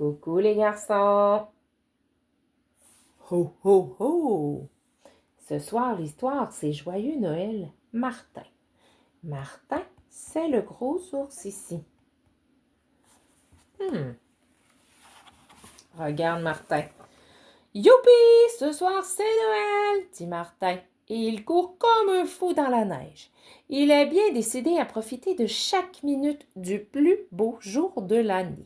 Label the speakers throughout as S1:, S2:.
S1: Coucou les garçons! Ho, ho, ho! Ce soir, l'histoire, c'est Joyeux Noël, Martin. Martin, c'est le gros ours ici. Regarde Martin. Youpi! Ce soir, c'est Noël! Dit Martin. Et il court comme un fou dans la neige. Il est bien décidé à profiter de chaque minute du plus beau jour de l'année.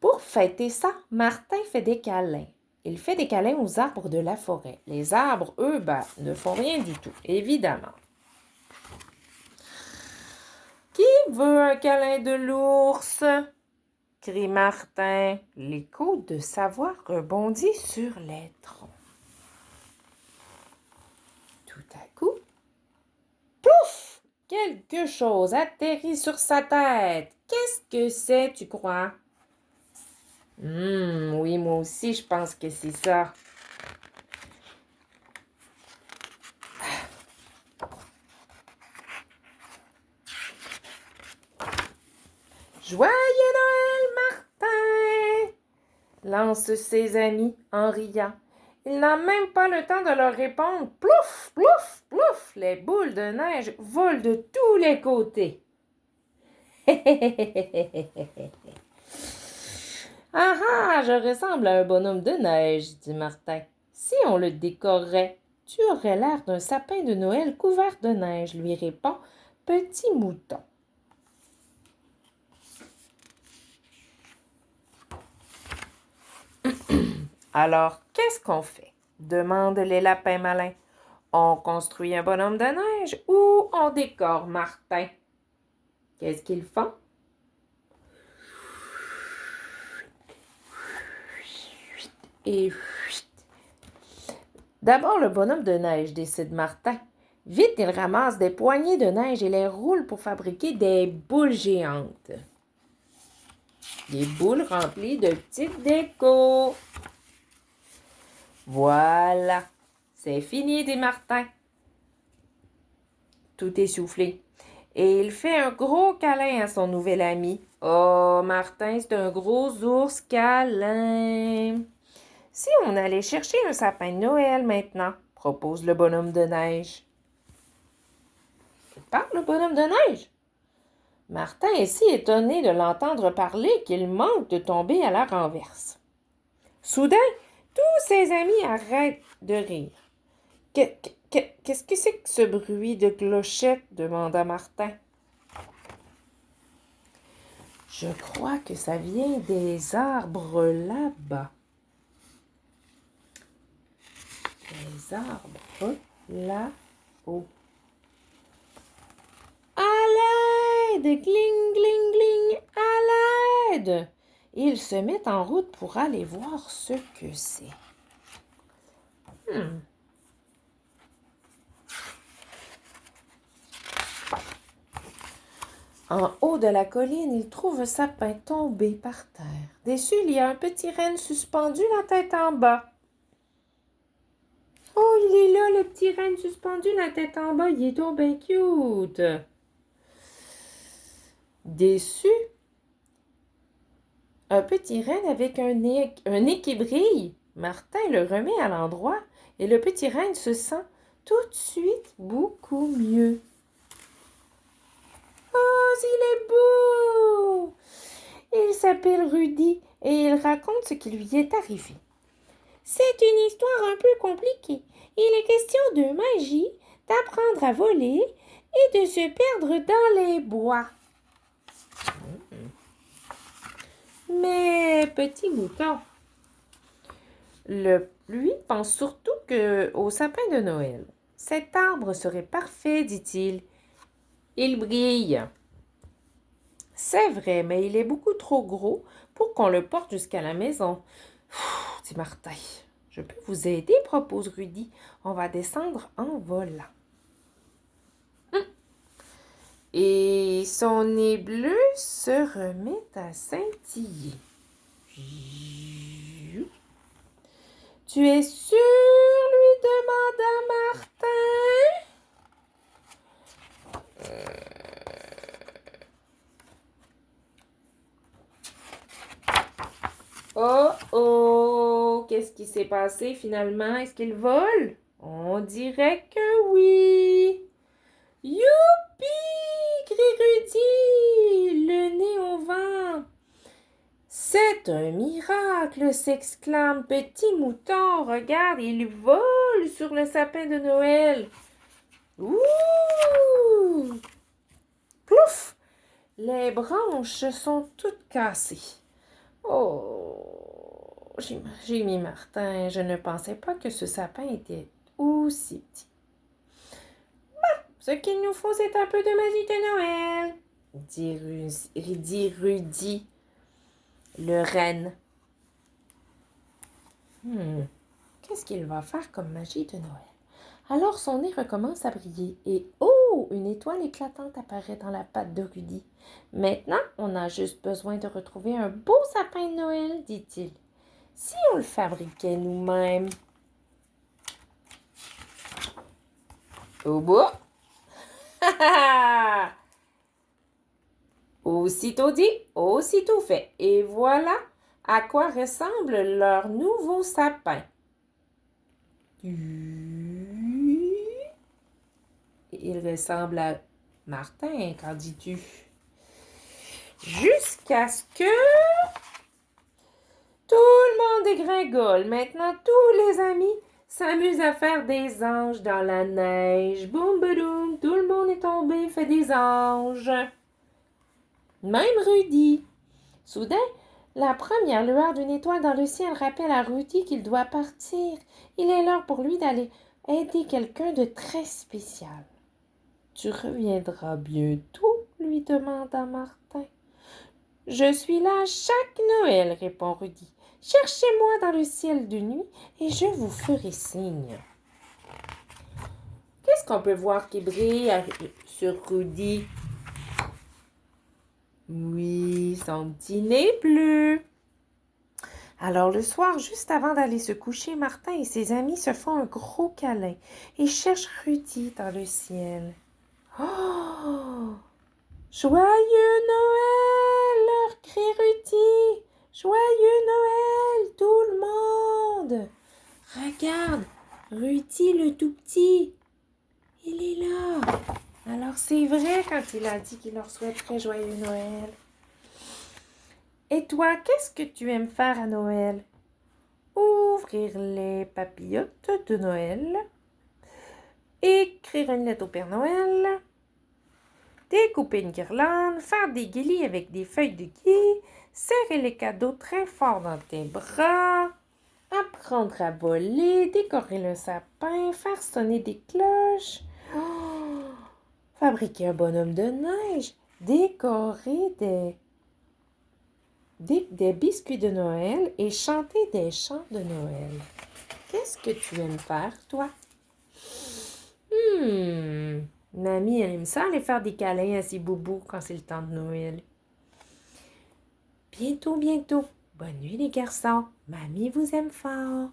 S1: Pour fêter ça, Martin fait des câlins. Il fait des câlins aux arbres de la forêt. Les arbres, eux, ne font rien du tout, évidemment. Qui veut un câlin de l'ours? Crie Martin. L'écho de sa voix rebondit sur les troncs. Tout à coup, pouf! Quelque chose atterrit sur sa tête. Qu'est-ce que c'est, tu crois? Oui, moi aussi, je pense que c'est ça. Joyeux Noël, Martin! Lance ses amis en riant. Il n'a même pas le temps de leur répondre. Plouf, plouf, plouf! Les boules de neige volent de tous les côtés. Ah ah, je ressemble à un bonhomme de neige, dit Martin. Si on le décorait, tu aurais l'air d'un sapin de Noël couvert de neige, lui répond Petit Mouton. Alors, qu'est-ce qu'on fait? Demandent les lapins malins. On construit un bonhomme de neige ou on décore Martin? Qu'est-ce qu'ils font? Et d'abord le bonhomme de neige, décide Martin. Vite, il ramasse des poignées de neige et les roule pour fabriquer des boules géantes. Des boules remplies de petites décos. Voilà, c'est fini, dit Martin. Tout essoufflé. Et il fait un gros câlin à son nouvel ami. Oh, Martin, c'est un gros ours câlin. Si on allait chercher un sapin de Noël maintenant, propose le bonhomme de neige. Il parle, le bonhomme de neige? Martin est si étonné de l'entendre parler qu'il manque de tomber à la renverse. Soudain, tous ses amis arrêtent de rire. Qu'est-ce que c'est que ce bruit de clochette? Demanda Martin. Je crois que ça vient des arbres là-bas. Les arbres là-haut. À l'aide! Gling, gling, gling! À l'aide! Ils se mettent en route pour aller voir ce que c'est. En haut de la colline, ils trouvent un sapin tombé par terre. Dessus, il y a un petit renne suspendu, la tête en bas. Oh, il est là, le petit renne suspendu, la tête en bas. Il est donc bien cute. Dessus, un petit renne avec un nez qui brille. Martin le remet à l'endroit et le petit renne se sent tout de suite beaucoup mieux. Oh, il est beau! Il s'appelle Rudy et il raconte ce qui lui est arrivé. C'est une histoire un peu compliquée. Il est question de magie, d'apprendre à voler et de se perdre dans les bois. Mais, petit mouton, lui pense surtout au sapin de Noël. Cet arbre serait parfait, dit-il. Il brille. C'est vrai, mais il est beaucoup trop gros pour qu'on le porte jusqu'à la maison. Dit Martin. Je peux vous aider, propose Rudy. On va descendre en volant. Et son nez bleu se remet à scintiller. Tu es sûr, lui demanda Martin. Oh oh! Qu'est-ce qui s'est passé finalement? Est-ce qu'il vole? On dirait que oui! Youpi! Crie Rudy, le nez au vent. C'est un miracle, s'exclame Petit Mouton. Regarde, il vole sur le sapin de Noël. Ouh! Plouf! Les branches sont toutes cassées. Oh! J'ai mis Martin. Je ne pensais pas que ce sapin était aussi petit. Ce qu'il nous faut, c'est un peu de magie de Noël, dit Rudy, le renne. Qu'est-ce qu'il va faire comme magie de Noël? Alors son nez recommence à briller et oh, une étoile éclatante apparaît dans la patte de Rudy. Maintenant, on a juste besoin de retrouver un beau sapin de Noël, dit-il. Si on le fabriquait nous-mêmes. Au bout. Aussitôt dit, aussitôt fait. Et voilà à quoi ressemble leur nouveau sapin. Il ressemble à Martin, qu'en dis-tu? Jusqu'à ce que tout le monde dégringole. Maintenant, tous les amis s'amusent à faire des anges dans la neige. Boum, boum, tout le monde est tombé, fait des anges. Même Rudy. Soudain, la première lueur d'une étoile dans le ciel rappelle à Rudy qu'il doit partir. Il est l'heure pour lui d'aller aider quelqu'un de très spécial. Tu reviendras bientôt, lui demanda Martin. Je suis là chaque Noël, répond Rudy. Cherchez-moi dans le ciel de nuit et je vous ferai signe. Qu'est-ce qu'on peut voir qui brille sur Rudy? Oui, son petit nez bleu. Alors le soir, juste avant d'aller se coucher, Martin et ses amis se font un gros câlin et cherchent Rudy dans le ciel. Oh! Joyeux Noël! Leur crie Rudy. Joyeux Noël, tout le monde! Regarde, Rudy le tout petit. Il est là. Alors c'est vrai quand il a dit qu'il leur souhaiterait joyeux Noël. Et toi, qu'est-ce que tu aimes faire à Noël? Ouvrir les papillotes de Noël, écrire une lettre au Père Noël, découper une guirlande, faire des guilis avec des feuilles de gui, serrer les cadeaux très fort dans tes bras, apprendre à voler, décorer le sapin, faire sonner des cloches, fabriquer un bonhomme de neige, décorer des biscuits de Noël et chanter des chants de Noël. Qu'est-ce que tu aimes faire, toi? Mamie, elle aime ça, aller faire des câlins à ses boubous quand c'est le temps de Noël. Bientôt, bientôt. Bonne nuit, les garçons. Mamie vous aime fort.